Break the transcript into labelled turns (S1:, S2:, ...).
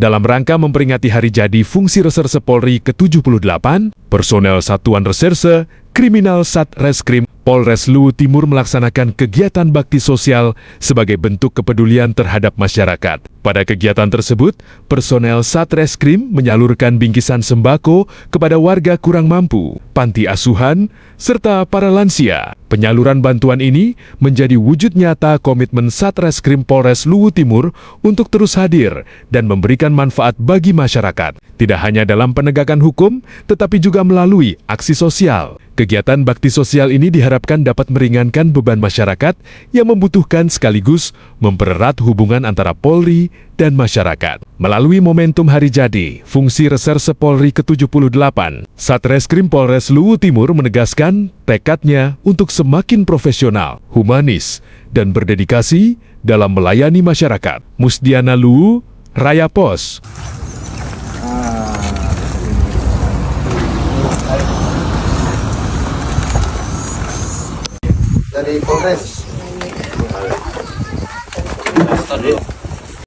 S1: Dalam rangka memperingati hari jadi Fungsi Reserse Polri ke-78, personel Satuan Reserse Kriminal Satreskrim Polres Luwu Timur melaksanakan kegiatan bakti sosial sebagai bentuk kepedulian terhadap masyarakat. Pada kegiatan tersebut, personel Satreskrim menyalurkan bingkisan sembako kepada warga kurang mampu, panti asuhan, serta para lansia. Penyaluran bantuan ini menjadi wujud nyata komitmen Satreskrim Polres Luwu Timur untuk terus hadir dan memberikan manfaat bagi masyarakat, tidak hanya dalam penegakan hukum, tetapi juga melalui aksi sosial. Kegiatan bakti sosial ini diharapkan dapat meringankan beban masyarakat yang membutuhkan sekaligus mempererat hubungan antara Polri dan masyarakat. Melalui momentum hari jadi Fungsi Reserse Polri ke-78, Satreskrim Polres Luwu Timur menegaskan tekadnya untuk semakin profesional, humanis, dan berdedikasi dalam melayani masyarakat. Musdiana Luwu, Raya Pos.
S2: Dari Polres.